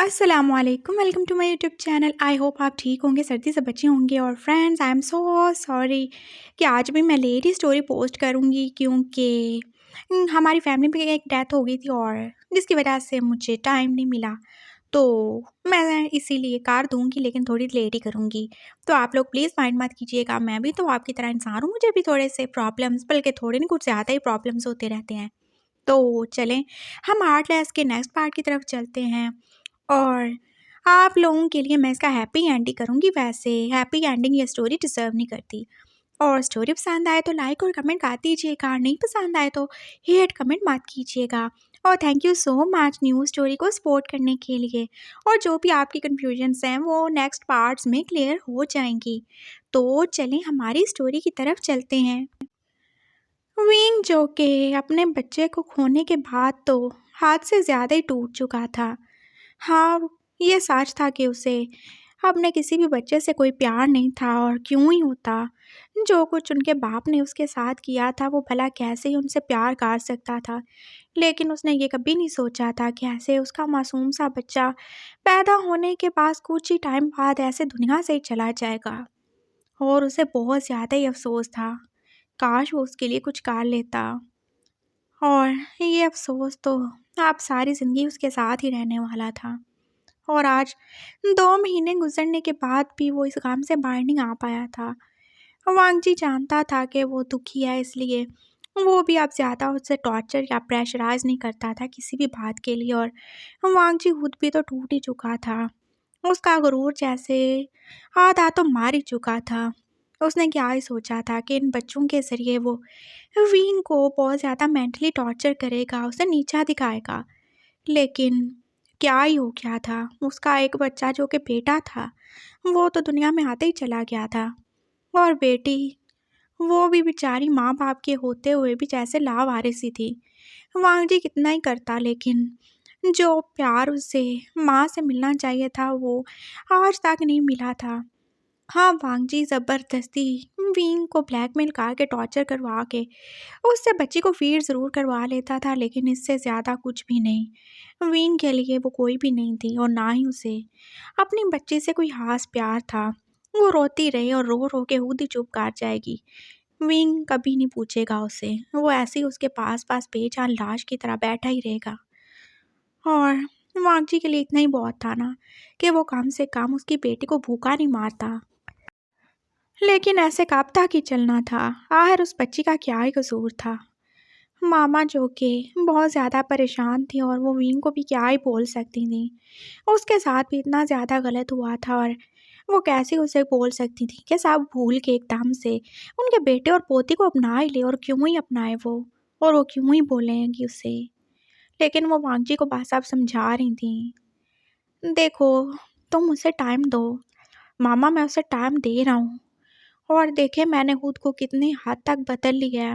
अस्सलामुअलैकुम, welcome to my YouTube channel. I hope आप ठीक होंगे, सर्दी से बचे होंगे। और friends, I am so sorry कि आज भी मैं लेट ही स्टोरी पोस्ट करूंगी क्योंकि हमारी फैमिली में एक डेथ हो गई थी और जिसकी वजह से मुझे टाइम नहीं मिला। तो मैं इसीलिए कर दूंगी लेकिन थोड़ी लेट ही करूंगी। तो आप लोग प्लीज़ माइंड मत कीजिएगा, मैं भी तो आपकी तरह इंसान हूँ, मुझे भी थोड़े से प्रॉब्लम्स, बल्कि थोड़े नहीं कुछ ज़्यादा ही प्रॉब्लम्स होते रहते हैं। तो चलें हम आर्टलेस के नेक्स्ट पार्ट की तरफ चलते हैं। और आप लोगों के लिए मैं इसका हैप्पी एंडिंग करूँगी। वैसे हैप्पी एंडिंग ये स्टोरी डिज़र्व नहीं करती। और स्टोरी पसंद आए तो लाइक और कमेंट कर दीजिएगा, नहीं पसंद आए तो हेट कमेंट मत कीजिएगा। और thank you so much new story को सपोर्ट करने के लिए। और जो भी आपकी कन्फ्यूजन्स हैं वो नेक्स्ट पार्ट्स में क्लियर हो जाएंगी। तो चलें हमारी स्टोरी की तरफ चलते हैं। विंग जो के अपने बच्चे को खोने के बाद तो हाथ से ज़्यादा ही टूट चुका था। हाँ, ये सच था कि उसे अपने किसी भी बच्चे से कोई प्यार नहीं था, और क्यों ही होता। जो कुछ उनके बाप ने उसके साथ किया था वो भला कैसे ही उनसे प्यार कर सकता था। लेकिन उसने ये कभी नहीं सोचा था कि ऐसे उसका मासूम सा बच्चा पैदा होने के बाद कुछ ही टाइम बाद ऐसे दुनिया से ही चला जाएगा। और उसे बहुत ज़्यादा ही अफसोस था, काश वो उसके लिए कुछ कर लेता। और ये अफसोस तो आप सारी ज़िंदगी उसके साथ ही रहने वाला था। और आज 2 महीने गुजरने के बाद भी वो इस गम से बाहर नहीं आ पाया था। वांगजी जानता था कि वो दुखी है, इसलिए वो भी अब ज़्यादा उससे टॉर्चर या प्रेशराइज नहीं करता था किसी भी बात के लिए। और वांगजी खुद भी तो टूट ही चुका था। उसका गुरूर जैसे आधा तो मार ही चुका था। उसने क्या ही सोचा था कि इन बच्चों के ज़रिए वो वीन को बहुत ज़्यादा मेंटली टॉर्चर करेगा, उसे नीचा दिखाएगा। लेकिन क्या ही हो गया था, उसका एक बच्चा जो कि बेटा था वो तो दुनिया में आते ही चला गया था। और बेटी, वो भी बेचारी माँ बाप के होते हुए भी जैसे लावारिस थी। वांगजी कितना ही करता लेकिन जो प्यार उसे माँ से मिलना चाहिए था वो आज तक नहीं मिला था। हाँ, वांगजी ज़बरदस्ती विंग को ब्लैकमेल करके टॉर्चर करवा के उससे बच्ची को फीड ज़रूर करवा लेता था, लेकिन इससे ज़्यादा कुछ भी नहीं। विंग के लिए वो कोई भी नहीं थी और ना ही उसे अपनी बच्ची से कोई खास प्यार था। वो रोती रही और रो रो के खुद ही चुप कर जाएगी। विंग कभी नहीं पूछेगा उसे, वो ऐसे ही उसके पास पास बेजान लाश की तरह बैठा ही रहेगा। और वांगजी के लिए इतना ही बहुत था ना कि वो कम से कम उसकी बेटी को भूखा नहीं मारता। लेकिन ऐसे कब तक ही चलना था, आखिर उस बच्ची का क्या ही कसूर था। मामा जो कि बहुत ज़्यादा परेशान थी और वो वीन को भी क्या ही बोल सकती थी। उसके साथ भी इतना ज़्यादा गलत हुआ था और वो कैसे उसे बोल सकती थी कि सब भूल के एकदम से उनके बेटे और पोती को अपना ही ले, और क्यों ही अपनाए वो, और वो क्यों ही बोलेंगी उसे। लेकिन वो वांगजी को बात साहब समझा रही थी, देखो तुम उसे टाइम दो मामा, मैं उसे टाइम दे रहा हूँ। और देखे मैंने खुद को कितनी हद तक बदल लिया है।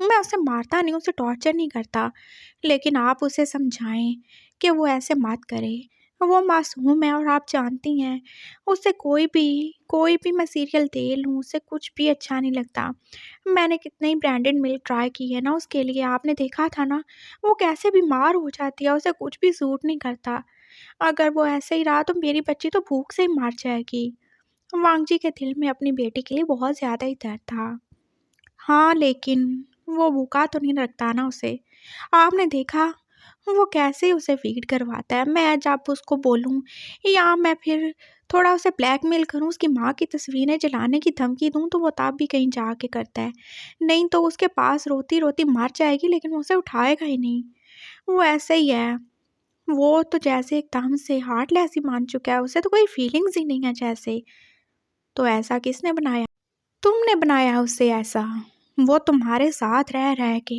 मैं उसे मारता नहीं, उसे टॉर्चर नहीं करता, लेकिन आप उसे समझाएं कि वो ऐसे मत करे। वो मासूम है और आप जानती हैं उसे कोई भी मैं सीरियल दे लूँ उसे कुछ भी अच्छा नहीं लगता। मैंने कितने ही ब्रांडेड मिल्क ट्राई की है ना उसके लिए, आपने देखा था ना वो कैसे बीमार हो जाती है, उसे कुछ भी सूट नहीं करता। अगर वो ऐसे ही रहा तो मेरी बच्ची तो भूख से ही मर जाएगी। वांगजी के दिल में अपनी बेटी के लिए बहुत ज़्यादा ही दर्द था। हाँ, लेकिन वो भूखा तो नहीं रखता ना उसे। आपने देखा वो कैसे उसे फीड करवाता है। मैं जब उसको बोलूँ या मैं फिर थोड़ा उसे ब्लैकमेल करूँ, उसकी माँ की तस्वीरें जलाने की धमकी दूँ तो वो तब भी कहीं जाके करता है। नहीं तो उसके पास रोती रोती मर जाएगी लेकिन वो उसे उठाएगा ही नहीं। वो ऐसे ही है। वो तो जैसे एकदम से हार्टलेस ही मान चुका है, उसे तो कोई फीलिंग्स ही नहीं है जैसे। तो ऐसा किसने बनाया? तुमने बनाया उसे ऐसा। वो तुम्हारे साथ रह रह के,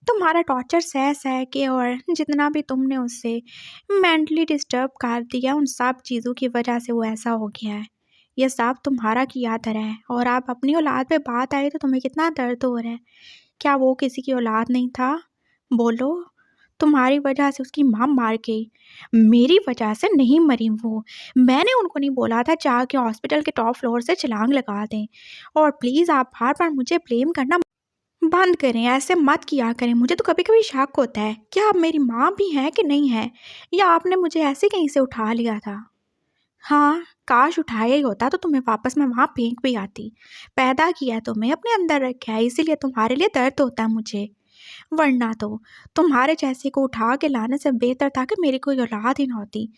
तुम्हारा टॉर्चर सह सह के, और जितना भी तुमने उससे मेंटली डिस्टर्ब कर दिया उन सब चीज़ों की वजह से वो ऐसा हो गया है। ये सब तुम्हारा किया धरा है। और आप अपनी औलाद पे बात आई तो तुम्हें कितना दर्द हो रहा है। क्या वो किसी की औलाद नहीं था? बोलो। तुम्हारी वजह से उसकी माँ मार गई, मेरी वजह से नहीं मरी वो। मैंने उनको नहीं बोला था जाके हॉस्पिटल के टॉप फ्लोर से छलांग लगा दें। और प्लीज़ आप बार बार मुझे ब्लेम करना। बंद करें, ऐसे मत किया करें। मुझे तो कभी-कभी शक होता है, क्या आप मेरी माँ भी हैं कि नहीं हैं? या आपने मुझे ऐसे कहीं से उठा लिया था? हाँ, काश उठाया ही होता तो तुम्हें वापस मैं वहाँ फेंक भी आती। पैदा किया है तुम्हें, अपने अंदर रखा है, इसीलिए तुम्हारे लिए दर्द होता है मुझे। वरना तो तुम्हारे जैसे को उठा के लाने से बेहतर था कि मेरी कोई औलाद ही ना होती।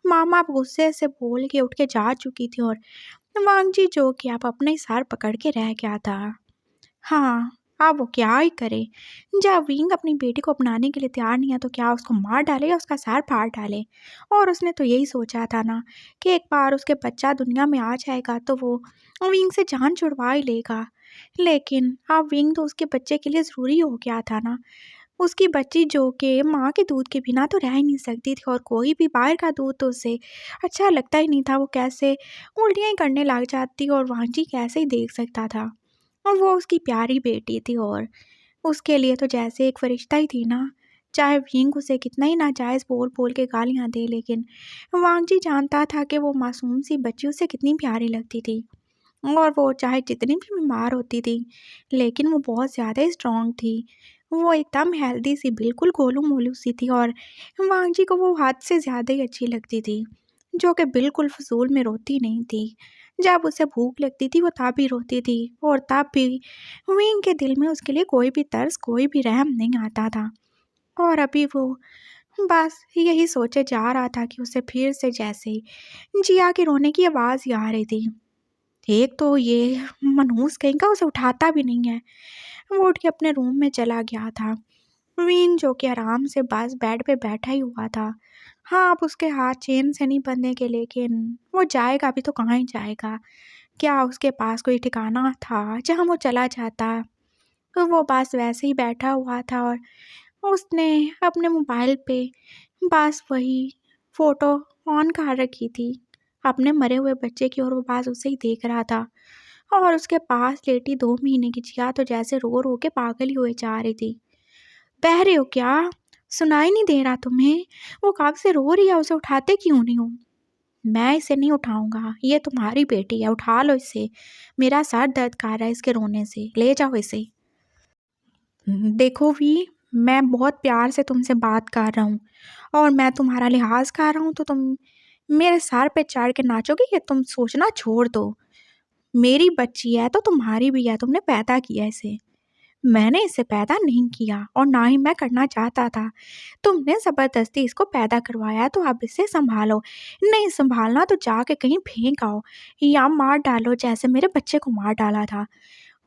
मामा अब गुस्से से बोल के उठ के जा चुकी थी और वांगजी जो कि अब अपने ही सर पकड़ के रह गया था। हाँ, अब वो क्या ही करे? जब विंग अपनी बेटी को अपनाने के लिए तैयार नहीं है तो क्या उसको मार डाले या उसका सर फाड़ डाले? और उसने तो यही सोचा था ना कि एक बार उसके बच्चा दुनिया में आ जाएगा तो वो विंग से जान छुड़वा ही लेगा। लेकिन अब विंग तो उसके बच्चे के लिए ज़रूरी हो गया था ना। उसकी बच्ची जो कि माँ के दूध के बिना तो रह ही नहीं सकती थी और कोई भी बाहर का दूध तो उसे अच्छा लगता ही नहीं था। वो कैसे उल्टियाँ ही करने लग जाती और वांजी कैसे ही देख सकता था। और वो उसकी प्यारी बेटी थी और उसके लिए तो जैसे एक फरिश्ता ही थी ना। चाहे विंग उसे कितना ही नाजायज़ बोल बोल के गालियाँ दे, लेकिन वांगजी जानता था कि वो मासूम सी बच्ची उसे कितनी प्यारी लगती थी। और वो चाहे जितनी भी बीमार होती थी, लेकिन वो बहुत ज़्यादा ही स्ट्रॉन्ग थी। वो एकदम हेल्दी सी, बिल्कुल गोलू-मोलू सी थी और वांगजी को वो हद से ज़्यादा ही अच्छी लगती थी, जो कि बिल्कुल फ़िज़ूल में रोती नहीं थी। जब उसे भूख लगती थी, वो तब भी रोती थी और तब भी विंग के दिल में उसके लिए कोई भी तरस, कोई भी रहम नहीं आता था। और अभी वो बस यही सोचे जा रहा था कि उसे फिर से जैसे जिया के रोने की आवाज़ ही आ रही थी। एक तो ये मनहूस कहीं का उसे उठाता भी नहीं है। वो उठ के अपने रूम में चला गया था। विंग जो कि आराम से बस बेड पे बैठा ही हुआ था। हाँ, अब उसके हाथ चैन से नहीं बंधेंगे, लेकिन वो जाएगा भी तो कहाँ ही जाएगा? क्या उसके पास कोई ठिकाना था जहाँ वो चला जाता? तो वो बस वैसे ही बैठा हुआ था और उसने अपने मोबाइल पे बस वही फ़ोटो ऑन कर रखी थी अपने मरे हुए बच्चे की, और वो बस उसे ही देख रहा था। और उसके पास लेटी 2 महीने की जिया तो जैसे रो-रो के पागल ही हुए जा रही थी। "बह रहे हो क्या? सुनाई नहीं दे रहा तुम्हें? वो कब से रो रही है, उसे उठाते क्यों नहीं हो?" "मैं इसे नहीं उठाऊँगा, ये तुम्हारी बेटी है, उठा लो इसे। मेरा सर दर्द कर रहा है इसके रोने से, ले जाओ इसे।" देखो वी, मैं बहुत प्यार से तुमसे बात कर रहा हूँ और मैं तुम्हारा लिहाज़ कर रहा हूँ, तो तुम मेरे सर पे चढ़ के नाचोगे, ये तुम सोचना छोड़ दो। मेरी बच्ची है तो तुम्हारी भी है, तुमने पैदा किया इसे। मैंने इसे पैदा नहीं किया और ना ही मैं करना चाहता था। तुमने ज़बरदस्ती इसको पैदा करवाया, तो अब इसे सँभालो। नहीं सँभालना तो जाके कहीं फेंक आओ या मार डालो जैसे मेरे बच्चे को मार डाला था।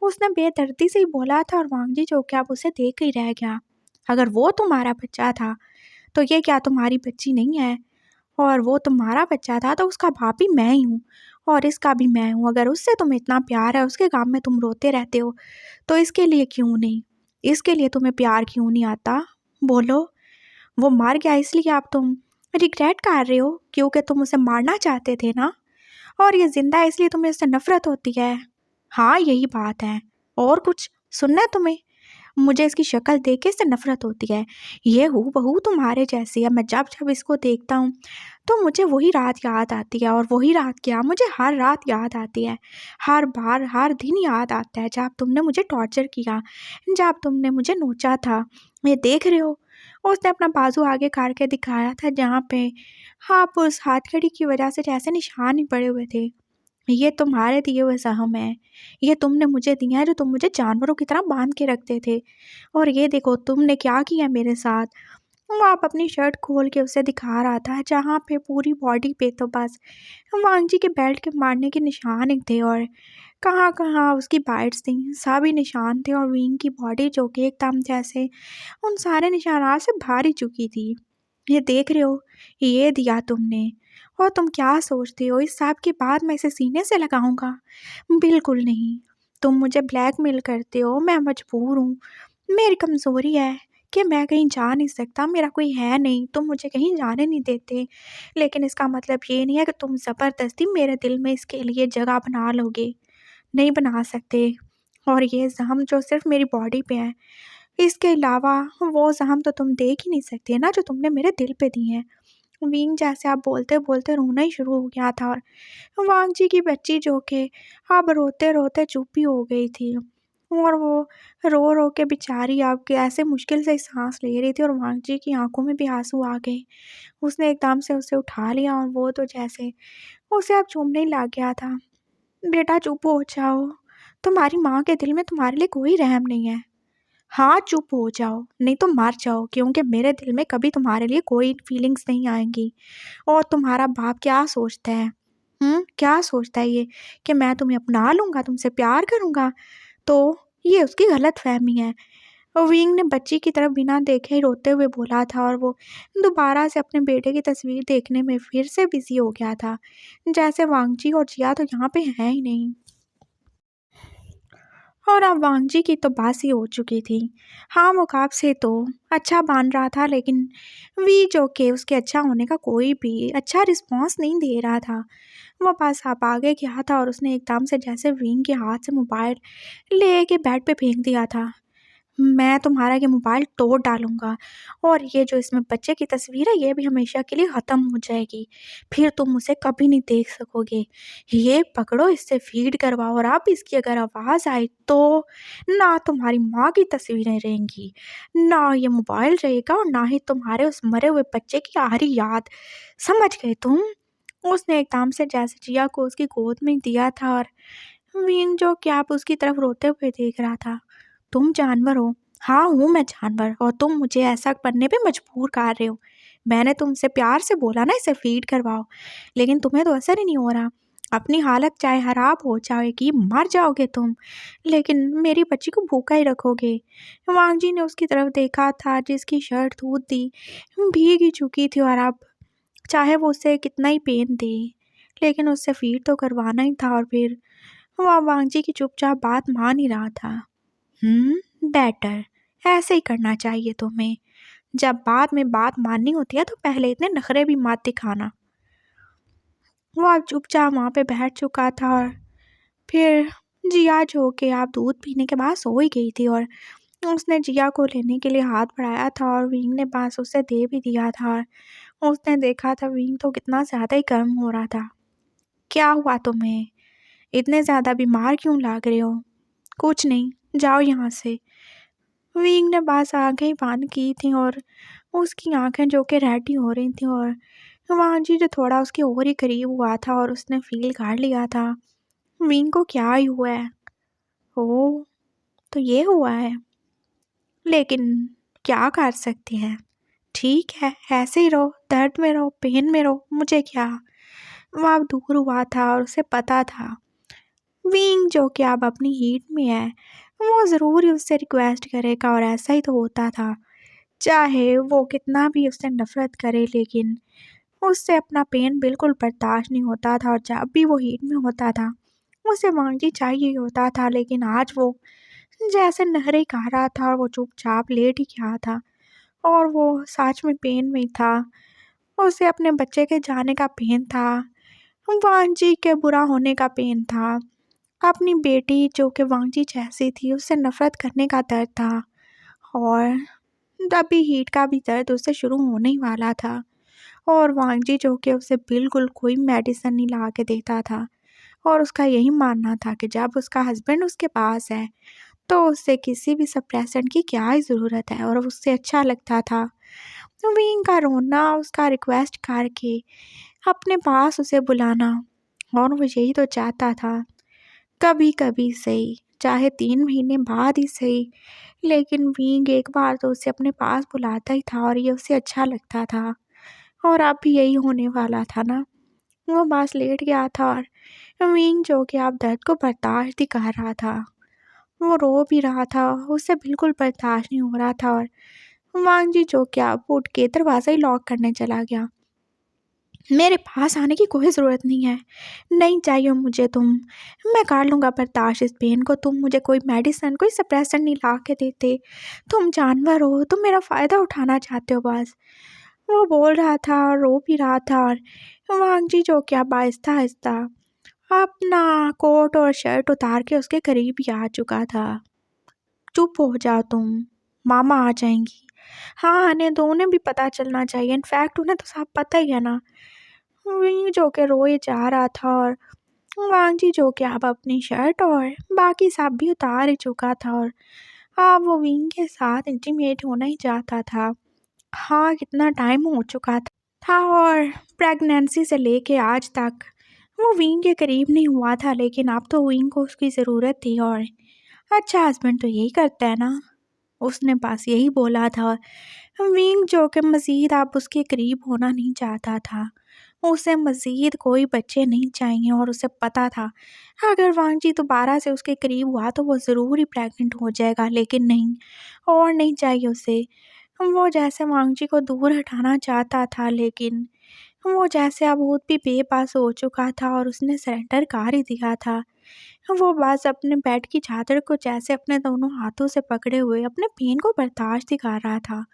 उसने बेदर्दी से ही बोला था और वांगजी जो कि अब उसे देख ही रह गया। अगर वो तुम्हारा बच्चा था, तो ये क्या तुम्हारी बच्ची नहीं है? और वो तुम्हारा बच्चा था तो उसका बाप भी मैं ही हूँ और इसका भी मैं हूँ। अगर उससे तुम्हें इतना प्यार है, उसके गम में तुम रोते रहते हो, तो इसके लिए क्यों नहीं? इसके लिए तुम्हें प्यार क्यों नहीं आता? बोलो। वो मर गया इसलिए अब तुम रिग्रेट कर रहे हो क्योंकि तुम उसे मारना चाहते थे ना? और ये ज़िंदा है इसलिए तुम्हें उससे नफ़रत होती है। हाँ, यही बात है। और कुछ सुनना है तुम्हें? मुझे इसकी शक्ल देख के इससे नफ़रत होती है। ये हूबहू तुम्हारे जैसी है। मैं जब-जब इसको देखता हूँ, तो मुझे वही रात याद आती है और वही रात क्या, मुझे हर रात याद आती है। हर बार, हर दिन याद आता है जब तुमने मुझे टॉर्चर किया, जब तुमने मुझे नोचा था। ये देख रहे हो? उसने अपना बाजू आगे करके दिखाया था जहाँ पे हाँ, उस हथकड़ी की वजह से जैसे निशान ही पड़े हुए थे। ये तुम्हारे दिए हुए ज़ख्म हैं। ये तुमने मुझे दिया है जो तुम मुझे जानवरों की तरह बाँध के रखते थे। और ये देखो तुमने क्या किया मेरे साथ। वो आप अपनी शर्ट खोल के उसे दिखा रहा था जहाँ पे पूरी बॉडी पे तो बस वांगजी के बेल्ट के मारने के निशान ही थे और कहाँ-कहाँ उसकी बाइट्स थी, सभी निशान थे और विंग की बॉडी जो कि एकदम जैसे उन सारे निशानात से भर ही चुकी थी। ये देख रहे हो, ये दिया तुमने और तुम क्या सोचते हो इस सब के बाद मैं इसे सीने से लगाऊंगा? बिल्कुल नहीं। तुम मुझे ब्लैकमेल करते हो, मैं मजबूर हूँ। मेरी कमज़ोरी है कि मैं कहीं जा नहीं सकता, मेरा कोई है नहीं, तुम मुझे कहीं जाने नहीं देते। लेकिन इसका मतलब ये नहीं है कि तुम ज़बरदस्ती मेरे दिल में इसके लिए जगह बना लोगे। नहीं बना सकते। और ये ज़ख्म जो सिर्फ़ मेरी बॉडी पे है, इसके अलावा वो ज़ख्म तो तुम देख ही नहीं सकते ना जो तुमने मेरे दिल पे दिए हैं। विंग जैसे आप बोलते-बोलते रोना ही शुरू हो गया था और वांग जी की बच्ची जो कि अब रोते-रोते चुप ही हो गई थी। और वो रो रो के बेचारी अब कैसे मुश्किल से सांस ले रही थी और वांगजी की आंखों में भी आंसू आ गए। उसने एकदम से उसे उठा लिया और वो तो जैसे उसे अब चूमने ही लग गया था। बेटा चुप हो जाओ, तुम्हारी माँ के दिल में तुम्हारे लिए कोई रहम नहीं है। हाँ चुप हो जाओ, नहीं तो मर जाओ, क्योंकि मेरे दिल में कभी तुम्हारे लिए कोई फीलिंग्स नहीं आएंगी। और तुम्हारा बाप क्या सोचता है? क्या सोचता है ये कि मैं तुम्हें अपना लूंगा, तुमसे प्यार करूंगा? तो ये उसकी गलत फहमी है। और विंग ने बच्ची की तरफ बिना देखे ही रोते हुए बोला था और वो दोबारा से अपने बेटे की तस्वीर देखने में फिर से बिजी हो गया था, जैसे वांगजी और जिया तो यहाँ पे हैं ही नहीं। और अब वांगजी की तो बासी हो चुकी थी। हाँ मुकाब से तो अच्छा बन रहा था, लेकिन वी जो के उसके अच्छा होने का कोई भी अच्छा रिस्पॉन्स नहीं दे रहा था। वो बस आप आगे गया था और उसने एकदम से जैसे विंग के हाथ से मोबाइल ले के बेड पे फेंक दिया था। मैं तुम्हारा ये मोबाइल तोड़ डालूंगा और ये जो इसमें बच्चे की तस्वीर है ये भी हमेशा के लिए ख़त्म हो जाएगी। फिर तुम उसे कभी नहीं देख सकोगे। ये पकड़ो, इससे फीड करवाओ और अब इसकी अगर आवाज़ आई तो ना तुम्हारी माँ की तस्वीरें रहेंगी, ना ये मोबाइल रहेगा और ना ही तुम्हारे उस मरे हुए बच्चे की आखिरी याद। समझ गए तुम? उसने एकदम से जैसे जिया को उसकी गोद में दिया था और विंग जो क्या आप उसकी तरफ रोते हुए देख रहा था। तुम जानवर हो। हाँ हूँ मैं जानवर, और तुम मुझे ऐसा बनने पे मजबूर कर रहे हो। मैंने तुमसे प्यार से बोला ना इसे फीड करवाओ, लेकिन तुम्हें तो असर ही नहीं हो रहा। अपनी हालत चाहे खराब हो जाएगी, मर जाओगे तुम, लेकिन मेरी बच्ची को भूखा ही रखोगे। वांगजी ने उसकी तरफ देखा था जिसकी शर्ट धूत दी भीग ही चुकी थी और अब चाहे वो उसे कितना ही पेन दे, लेकिन उससे फीड तो करवाना ही था। और फिर वह वांगजी की चुपचाप बात मान ही रहा था। बेटर, ऐसे ही करना चाहिए तुम्हें। जब बाद में बात माननी होती है तो पहले इतने नखरे भी मत दिखाना। वो अब चुपचाप वहाँ पे बैठ चुका था और फिर जिया जो कि आप दूध पीने के बाद सो ही गई थी और उसने जिया को लेने के लिए हाथ बढ़ाया था और विंग ने पास उसे दे भी दिया था और उसने देखा था विंग तो कितना ज़्यादा ही गर्म हो रहा था। क्या हुआ तुम्हें? इतने ज़्यादा बीमार क्यों लग रहे हो? कुछ नहीं, जाओ यहाँ से। विंग ने बस आंखें ही बंद की थी और उसकी आंखें जो कि रेड ही हो रही थी और वांजी जो थोड़ा उसके और ही करीब हुआ था और उसने फील कर लिया था विंग को क्या ही हुआ है। ओह, तो ये हुआ है, लेकिन क्या कर सकते हैं। ठीक है, ऐसे ही रहो, दर्द में रहो, पेन में रहो, मुझे क्या। वह अब दूर हुआ था और उसे पता था विंग जो कि अब अपनी हीट में है वो ज़रूर ही उससे रिक्वेस्ट करेगा और ऐसा ही तो होता था। चाहे वो कितना भी उससे नफरत करे, लेकिन उससे अपना पेन बिल्कुल बर्दाश्त नहीं होता था और जब भी वो हीट में होता था उसे वांगी चाहिए ही होता था। लेकिन आज वो जैसे नहरे खा रहा था और वो चुपचाप लेट ही गया था और वो सच में पेन में ही था। उसे अपने बच्चे के जाने का पेन था, वांजी के बुरा होने का पेन था, अपनी बेटी जो कि वांजी जैसी थी उससे नफरत करने का दर्द था और तभी हीट का भी दर्द उससे शुरू होने ही वाला था। और वांगजी जो कि उसे बिल्कुल कोई मेडिसिन नहीं ला के देता था और उसका यही मानना था कि जब उसका हस्बैंड उसके पास है तो उसे किसी भी सप्रेसेंट की क्या ही ज़रूरत है और उससे अच्छा लगता था विंग का रोना, उसका रिक्वेस्ट करके अपने पास उसे बुलाना। और वो यही तो चाहता था, कभी कभी सही, चाहे 3 महीने बाद ही सही, लेकिन विंग एक बार तो उसे अपने पास बुलाता ही था और ये उसे अच्छा लगता था। और अब भी यही होने वाला था ना। वो बस लेट गया था और विंग जो कि अब दर्द को बर्दाश्त ही कर रहा था। वो रो भी रहा था, उसे बिल्कुल बर्दाश्त नहीं हो रहा था और वांग जी जो क्या अब उठ के दरवाज़ा ही लॉक करने चला गया। मेरे पास आने की कोई ज़रूरत नहीं है, नहीं चाहिए मुझे तुम। मैं कर लूँगा बर्दाश्त इस पेन को, तुम मुझे कोई मेडिसिन, कोई सप्रेसेंट नहीं ला के देते। तुम जानवर हो, तुम मेरा फ़ायदा उठाना चाहते हो बस। वो बोल रहा था और रो भी रहा था और वांगजी जो क्या आहिस्ता आहिस्ता अपना कोट और शर्ट उतार के उसके करीब ही आ चुका था। चुप हो जाओ तुम, मामा आ जाएंगी। हाँ आने दो, उन्हें भी पता चलना चाहिए, इनफैक्ट उन्हें तो सब पता ही है ना। वही जो के रोए जा रहा था और वांग जी जो कि अब अपनी शर्ट और बाकी सब भी उतार ही चुका था और अब वो विंग के साथ इंटीमेट होना ही चाहता था। हाँ, कितना टाइम हो चुका था और प्रेगनेंसी से लेके आज तक वो विंग के करीब नहीं हुआ था, लेकिन अब तो विंग को उसकी ज़रूरत थी और अच्छा हस्बैंड तो यही करता है ना, उसने बस यही बोला था। विंग जो कि मज़ीद अब उसके करीब होना नहीं चाहता था, उसे मज़ीद कोई बच्चे नहीं चाहिए और उसे पता था अगर वांग जी दोबारा से उसके करीब हुआ तो वो ज़रूर ही प्रेग्नेंट हो जाएगा, लेकिन नहीं, और नहीं चाहिए उसे। वो जैसे वांग जी को दूर हटाना चाहता था, लेकिन वो जैसे अब खुद भी बेबस हो चुका था और उसने सरेंडर कर ही दिया था। वो बस अपने बेड की चादर को जैसे अपने दोनों हाथों से पकड़े हुए अपने पेन को बर्दाश्त ही कर रहा था।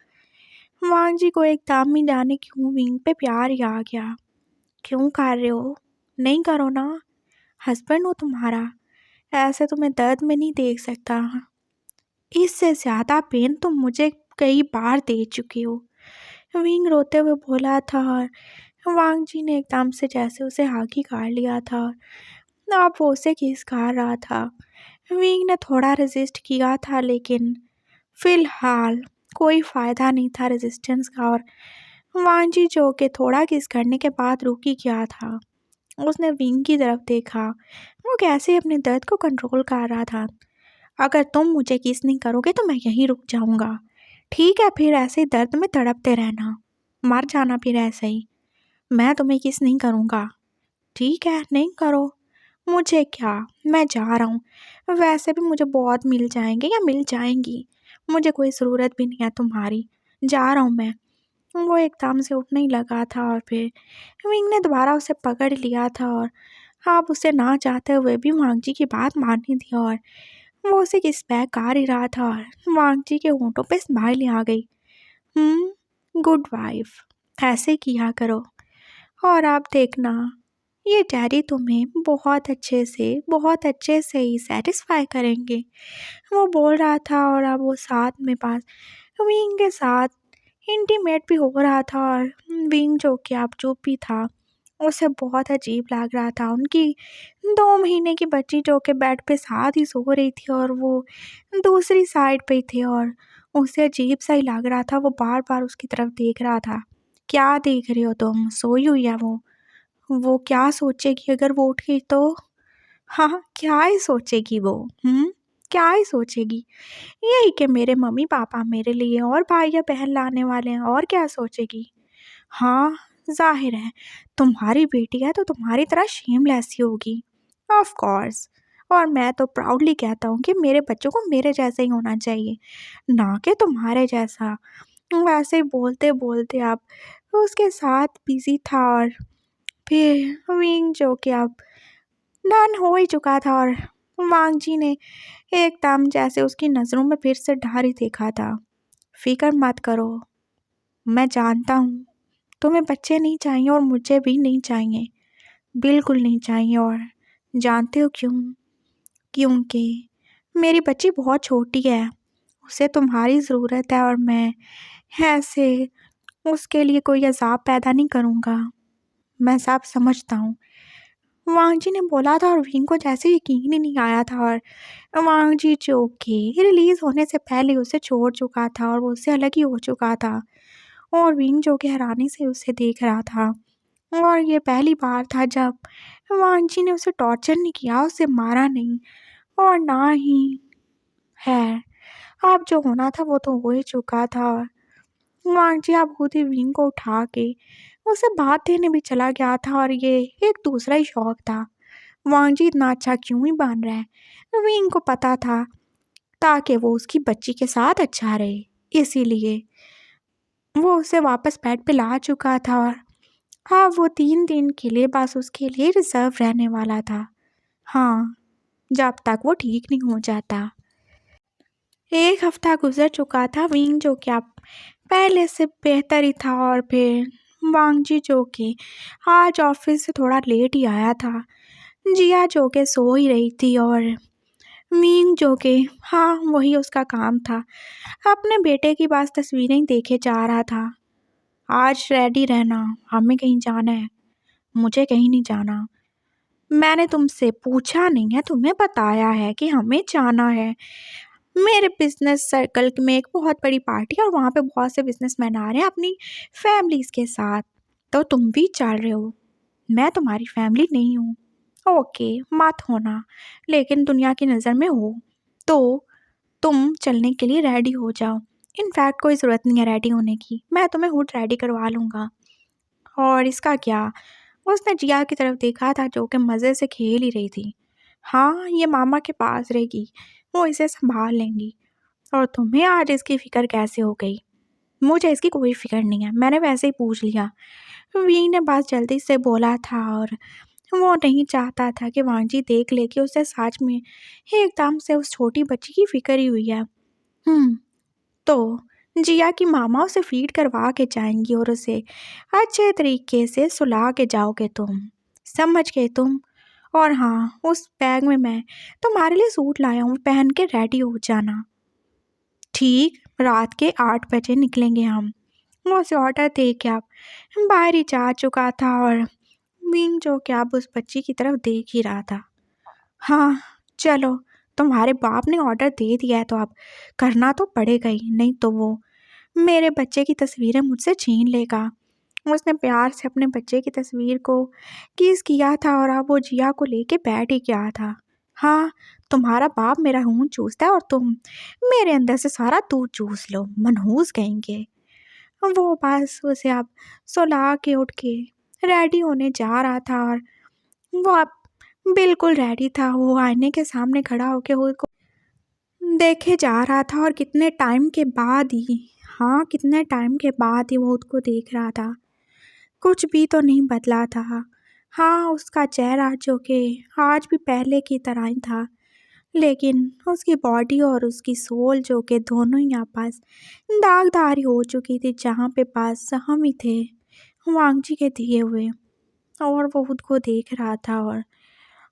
वांग जी को एकदम ही जाने क्यों विंग पे प्यार ही आ गया। क्यों कर रहे हो? नहीं करो ना, हस्बैंड हो तुम्हारा, ऐसे तुम्हें दर्द में नहीं देख सकता। इससे ज़्यादा पेन तुम मुझे कई बार दे चुके हो, विंग रोते हुए बोला था। और वांग जी ने एकदम से जैसे उसे आगे काट लिया था, अब वो उसे किस कर रहा था। विंग ने थोड़ा रेजिस्ट किया था, लेकिन फिलहाल कोई फ़ायदा नहीं था रेजिस्टेंस का और वांग जी जो कि थोड़ा किस करने के बाद रुक ही गया था। उसने विंग की तरफ देखा, वो कैसे अपने दर्द को कंट्रोल कर रहा था। अगर तुम मुझे किस नहीं करोगे तो मैं यहीं रुक जाऊंगा, ठीक है? फिर ऐसे ही दर्द में तड़पते रहना, मर जाना फिर ऐसे ही। मैं तुम्हें किस नहीं करूंगा, ठीक है? नहीं करो, मुझे क्या, मैं जा रहा हूँ। वैसे भी मुझे बहुत मिल जाएंगे या मिल जाएंगी, मुझे कोई ज़रूरत भी नहीं है तुम्हारी, जा रहा हूँ मैं। वो एकदम से उठने ही लगा था और फिर विंग ने दोबारा उसे पकड़ लिया था और आप उसे ना चाहते हुए भी वांग जी की बात माननी थी और वो उसे किस बैग कर ही रहा था और वांग जी के होंठों पे स्माइल आ गई। गुड वाइफ, ऐसे किया करो और आप देखना ये डैडी तुम्हें बहुत अच्छे से ही सेटिस्फाई करेंगे, वो बोल रहा था। और अब वो साथ में पास विंग के साथ इंटीमेट भी हो रहा था और विंग जो कि अब चुप भी था, उसे बहुत अजीब लग रहा था। उनकी 2 महीने की बच्ची जो कि बेड पे साथ ही सो रही थी और वो दूसरी साइड पे थे और उसे अजीब सा ही लग रहा था। वो बार बार उसकी तरफ देख रहा था। क्या देख रहे हो तुम? सोई हुई है वो क्या सोचेगी अगर वो उठ गई तो? हाँ, क्या ही सोचेगी वो? क्या ही सोचेगी? यही कि मेरे मम्मी पापा मेरे लिए और भाई या बहन लाने वाले हैं, और क्या सोचेगी? हाँ, ज़ाहिर है, तुम्हारी बेटी है तो तुम्हारी तरह शेमलेस ही होगी। ऑफ कोर्स, और मैं तो प्राउडली कहता हूँ कि मेरे बच्चों को मेरे जैसा ही होना चाहिए, ना कि तुम्हारे जैसा। वैसे ही बोलते-बोलते अब उसके साथ बिज़ी था और फिर विंग जो कि अब डन हो ही चुका था और वांग जी ने एकदम जैसे उसकी नज़रों में फिर से डर ही देखा था। फ़िक्र मत करो, मैं जानता हूँ तुम्हें बच्चे नहीं चाहिए और मुझे भी नहीं चाहिए, बिल्कुल नहीं चाहिए। और जानते हो क्यों? क्योंकि मेरी बच्ची बहुत छोटी है, उसे तुम्हारी ज़रूरत है और मैं ऐसे उसके लिए कोई अज़ाब पैदा नहीं करूँगा। मैं सब समझता हूँ, वांग जी ने बोला था और विंग को जैसे यकीन ही नहीं आया था। और वांग जी जो कि रिलीज़ होने से पहले उसे छोड़ चुका था और वो उससे अलग ही हो चुका था और विंग जो कि हैरानी से उसे देख रहा था। और ये पहली बार था जब वांग जी ने उसे टॉर्चर नहीं किया, उसे मारा नहीं और ना ही है। अब जो होना था वो तो हो ही चुका था। वांग जी अब खुद ही विंग को उठा के उसे बात देने भी चला गया था और ये एक दूसरा ही शौक था। वांग जी इतना अच्छा क्यों ही बन रहा है, विंग को पता था, ताकि वो उसकी बच्ची के साथ अच्छा रहे, इसीलिए वो उसे वापस बेड पे ला चुका था। और हाँ, वो 3 दिन के लिए बस उसके लिए रिजर्व रहने वाला था। हाँ, जब तक वो ठीक नहीं हो जाता। 1 हफ्ता गुजर चुका था। विंग जो कि अब पहले से बेहतर ही था और फिर वांग जी जो कि आज ऑफिस से थोड़ा लेट ही आया था। जिया जो कि सो ही रही थी और मीन जो कि हाँ वही उसका काम था, अपने बेटे की बस तस्वीरें देखे जा रहा था। आज रेडी रहना, हमें कहीं जाना है। मुझे कहीं नहीं जाना, मैंने तुमसे पूछा नहीं है, तुम्हें बताया है कि हमें जाना है। मेरे बिजनेस सर्कल में एक बहुत बड़ी पार्टी है और वहाँ पे बहुत से बिजनेसमैन आ रहे हैं अपनी फैमिलीज़ के साथ। तो तुम भी चल रहे हो। मैं तुम्हारी फैमिली नहीं हूँ। ओके, मत होना, लेकिन दुनिया की नज़र में हो। तो तुम चलने के लिए रेडी हो जाओ। इनफैक्ट कोई ज़रूरत नहीं है रेडी होने की, मैं तुम्हें हुड रेडी करवा लूँगा। और इसका क्या? उसने जिया की तरफ देखा था जो कि मज़े से खेल ही रही थी। हाँ, ये मामा के पास रहेगी, वो इसे संभाल लेंगी। और तुम्हें आज इसकी फ़िक्र कैसे हो गई? मुझे इसकी कोई फ़िक्र नहीं है, मैंने वैसे ही पूछ लिया। वी ने बस जल्दी से बोला था और वो नहीं चाहता था कि वांजी देख ले कि उसे सच में एकदम से उस छोटी बच्ची की फ़िक्र ही हुई है। तो जिया की मामा उसे फ़ीड करवा के जाएंगी और उसे अच्छे तरीके से सुला के जाओगे तुम। समझ गए तुम? और हाँ, उस बैग में मैं तुम्हारे लिए सूट लाया हूँ, पहन के रेडी हो जाना। ठीक रात के 8 बजे निकलेंगे हम। वो उसे ऑर्डर दे के अब बाहर ही जा चुका था और मीन जो कि अब उस बच्ची की तरफ देख ही रहा था। हाँ, चलो, तुम्हारे बाप ने ऑर्डर दे दिया है तो अब करना तो पड़ेगा ही, नहीं तो वो मेरे बच्चे की तस्वीरें मुझसे छीन लेगा। उसने प्यार से अपने बच्चे की तस्वीर को किस किया था और अब वो जिया को लेके बैठ ही गया था। हाँ, तुम्हारा बाप मेरा खून चूसता है और तुम मेरे अंदर से सारा दूध चूस लो, मनहूस कहेंगे। वो बस उसे अब सुला के उठ के रेडी होने जा रहा था और वो अब बिल्कुल रेडी था। वो आईने के सामने खड़ा होके खुद को देखे जा रहा था और कितने टाइम के बाद ही, हाँ, कितने टाइम के बाद ही वो खुद को देख रहा था। कुछ भी तो नहीं बदला था। हाँ, उसका चेहरा जो कि आज भी पहले की तरह ही था, लेकिन उसकी बॉडी और उसकी सोल जो कि दोनों ही आपस दागदारी हो चुकी थी, जहाँ पे पास हम ही थे वांगजी के दिए हुए। और वो खुद को देख रहा था और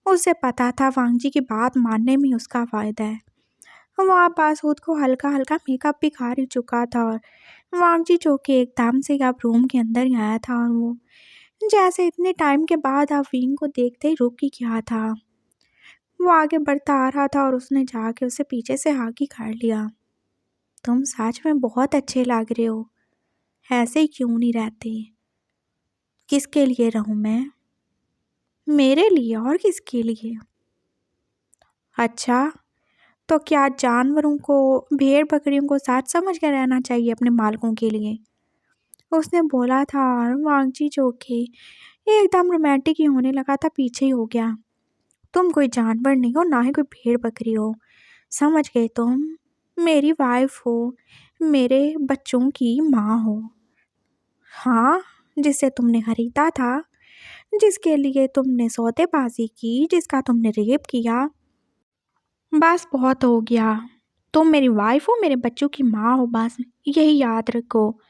उसे पता था वांगजी की बात मानने में उसका फ़ायदा है। वहाँ पास खुद को हल्का हल्का मेकअप भी खा ही चुका था और वांगजी जो कि एकदम से अब रूम के अंदर ही आया था और वो जैसे इतने टाइम के बाद आप विंग को देखते ही रुक ही गया था। वो आगे बढ़ता आ रहा था और उसने जाके उसे पीछे से हाथ ही काट लिया। तुम सच में बहुत अच्छे लग रहे हो, ऐसे ही क्यों नहीं रहते? किसके लिए रहूं मैं? मेरे लिए और किसके लिए? अच्छा, तो क्या जानवरों को, भेड़ बकरियों को साथ समझ कर रहना चाहिए अपने मालिकों के लिए? उसने बोला था और वांगजी जो कि एकदम रोमांटिक ही होने लगा था पीछे ही हो गया। तुम कोई जानवर नहीं हो, ना ही कोई भेड़ बकरी हो, समझ गए तुम? मेरी वाइफ हो, मेरे बच्चों की माँ हो। हाँ, जिसे तुमने खरीदा था, जिसके लिए तुमने सौदेबाजी की, जिसका तुमने रेप किया। बस बहुत हो गया। तुम मेरी वाइफ हो, मेरे बच्चों की माँ हो, बस यही याद रखो।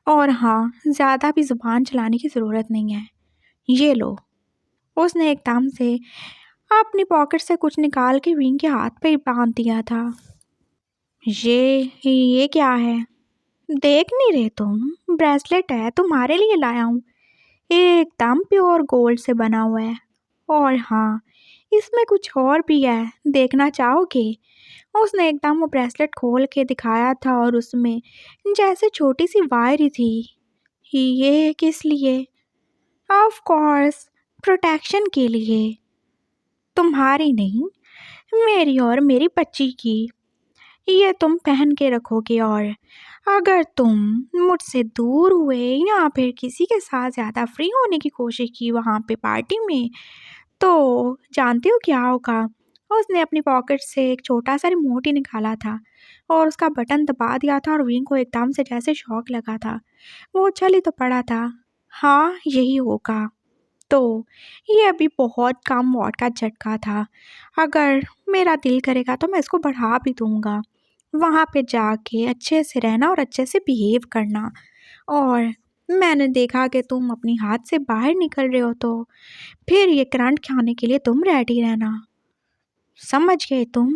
और हाँ, ज़्यादा भी ज़ुबान चलाने की ज़रूरत नहीं है। ये लो। उसने एकदम से अपनी पॉकेट से कुछ निकाल के विंग के हाथ पे ही बांध दिया था। ये क्या है? देख नहीं रहे तुम? ब्रेसलेट है, तुम्हारे लिए लाया हूँ। एकदम प्योर गोल्ड से बना हुआ है। और हाँ, इसमें कुछ और भी है, देखना चाहोगे? उसने एकदम वो ब्रेसलेट खोल के दिखाया था और उसमें जैसे छोटी सी वायर ही थी। ये किस लिए? ऑफ कोर्स, प्रोटेक्शन के लिए। तुम्हारी नहीं, मेरी और मेरी बच्ची की। ये तुम पहन के रखोगे और अगर तुम मुझसे दूर हुए या फिर किसी के साथ ज़्यादा फ्री होने की कोशिश की वहाँ पे पार्टी में, तो जानती हो क्या होगा? उसने अपनी पॉकेट से एक छोटा सा रिमोट ही निकाला था और उसका बटन दबा दिया था और विंग को एकदम से जैसे शॉक लगा था। वो उछल ही तो पड़ा था। हाँ, यही होगा। तो ये अभी बहुत कम वॉट का झटका था। अगर मेरा दिल करेगा तो मैं इसको बढ़ा भी दूंगा। वहाँ पे जाके अच्छे से रहना और अच्छे से बिहेव करना। और मैंने देखा कि तुम अपनी हाथ से बाहर निकल रहे हो तो फिर ये करंट खाने के लिए तुम रेडी रहना। समझ गए तुम?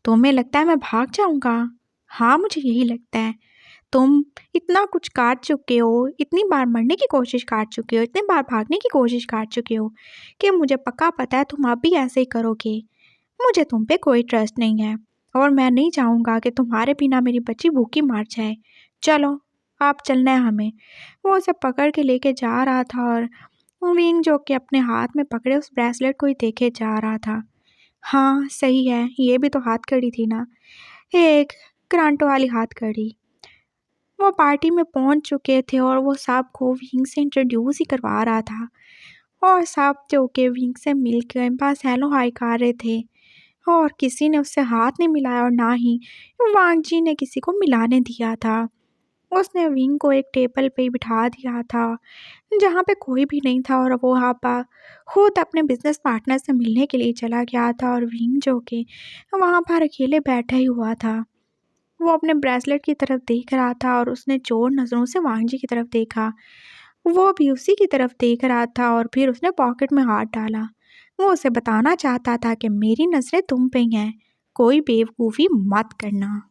तुम्हें लगता है मैं भाग जाऊंगा? हाँ, मुझे यही लगता है। तुम इतना कुछ काट चुके हो, इतनी बार मरने की कोशिश काट चुके हो, इतनी बार भागने की कोशिश काट चुके हो कि मुझे पक्का पता है तुम अब भी ऐसे ही करोगे। मुझे तुम पे कोई ट्रस्ट नहीं है और मैं नहीं चाहूँगा कि तुम्हारे बिना मेरी बच्ची भूखी मर जाए। चलो, आप चलना है हमें। वो उसे पकड़ के लेके जा रहा था और विंग जो कि अपने हाथ में पकड़े उस ब्रेसलेट को ही देखे जा रहा था। हाँ, सही है, ये भी तो हाथकड़ी थी ना, एक ग्रांटो वाली हाथकड़ी। वो पार्टी में पहुंच चुके थे और वो सब को विंग से इंट्रोड्यूस ही करवा रहा था और सब जो कि विंग से मिलकर बस हेलो हाय कर रहे थे और किसी ने उससे हाथ नहीं मिलाया और ना ही वांग जी ने किसी को मिलाने दिया था। उसने विंग को एक टेबल पे बिठा दिया था जहाँ पे कोई भी नहीं था और वो वहाँ पर खुद अपने बिजनेस पार्टनर से मिलने के लिए चला गया था और विंग जो कि वहाँ पर अकेले बैठा ही हुआ था। वो अपने ब्रेसलेट की तरफ देख रहा था और उसने चोर नज़रों से वांग जी की तरफ देखा। वो भी उसी की तरफ देख रहा था और फिर उसने पॉकेट में हाथ डाला। वो उसे बताना चाहता था कि मेरी नज़रें तुम पे ही हैं, कोई बेवकूफ़ी मत करना।